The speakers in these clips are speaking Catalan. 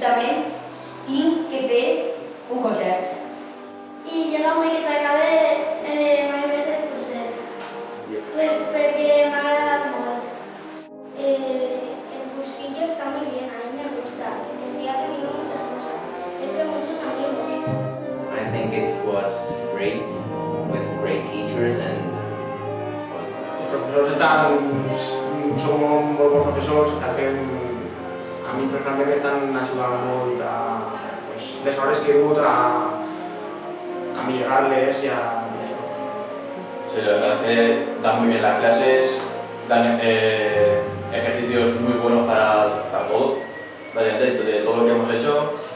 justament tinc que fer un concert. I jo també que s'acabe mai més el concert, perquè m'ha agradat molt. El cursillo está muy bien, a mí me gusta. Estoy aprendiendo muchas cosas. He hecho muchos amigos. I think it was great with great teachers and Els professors són molt bons professors, a mi personalment m'estan ajudant molt a les hores que he dut a millorarles y a eso. Sí, la verdad que dan muy bien las clases, dan ejercicios muy buenos para todo. Básicamente, de todo lo que hemos hecho,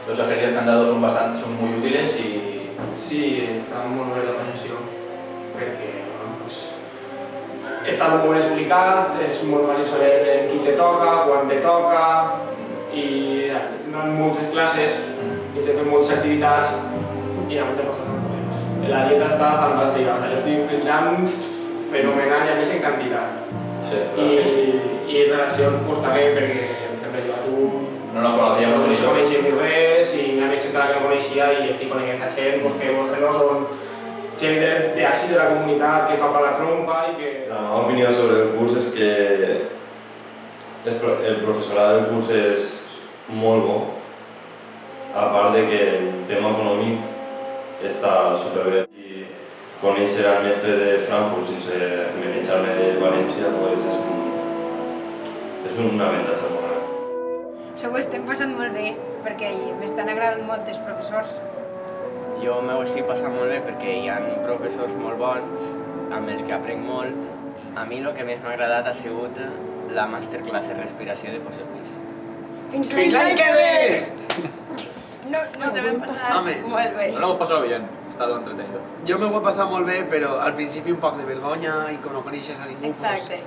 los ejercicios que han dado son muy útiles y... Sí, està molt bé la professió, perquè està molt ben explicat, és molt fàcil saber qui te toca, quan te toca, i estem donant moltes classes, i estem fent moltes activitats, i hi ha moltes coses. La dieta està fantàstica, jo estic menjant fenomenal i a més en quantitat. Sí, I relacions pues, també, perquè per exemple jo a tu no nos conocíamos no coneixia ni res i n'hi ha més gent que no coneixia i estic coneguent a gent que no són gent d'ací de la comunitat que toca la trompa i que... La meva opinió sobre el curs és que el professorat del curs és molt bo, a part de que el tema econòmic està superbé. I conèixer el mestre de Frankfurt sense manejar-me de València és un avantatge molt gran. S'ho estem passant molt bé perquè m'estan agradant molt els professors. Jo m'ho estic passant molt bé perquè hi ha professors molt bons, amb els que aprenc molt. A mi el que més m'ha agradat ha sigut la masterclass de respiració de José Luis. Fins l'any que ve! No se m'han passat molt bé. No lo hemos pasado bien, ha estado entretenido. Jo m'ho he passat molt bé, però al principi un poc de vergonya i que no coneixes a ningú. Exacte.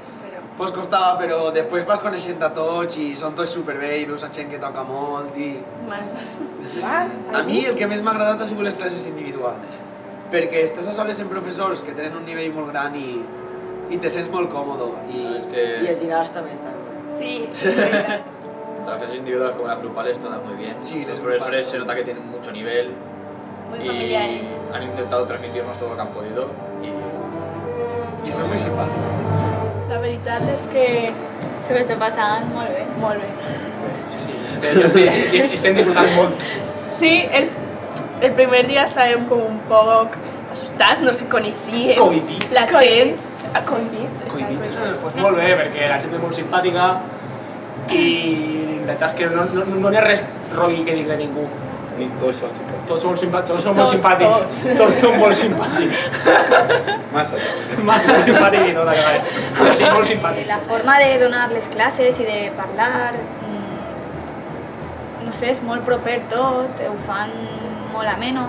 Pues costava, però després vas coneixent a tots i són tots superbé i veus a gent que toca molt i... A mi el que més m'ha agradat ha sigut les classes individuals, perquè estàs a soles amb professors que tenen un nivell molt gran i te sents molt còmodo. I els dinars també estan. Sí, es verdad. Las clases individuales como las grupales todas muy bien. Sí, los profesores se nota que tienen mucho nivel. Muy y familiares. Han intentado transmitirnos todo lo que han podido I són molt simpàtics. La veritat és que se m'està passant molt bé, molt bé. Estem disfrutant molt. Sí, el primer dia estàvem com un poc assustats, no se coneixíem. Cohibits. La gent... Cohibits. Cohibits. Pues molt bé, perquè la gent és molt simpàtica i intentar que no hi ha res rogui que dir de ningú. Tots són simpàtics. Tots són molt simpàtics. Tots són molt simpàtics. Massa. Massa simpàtics i tot, a vegades. Però sí, molt simpàtics. La forma de donar les classes i de parlar, no sé, és molt proper tot, ho fan molt ameno.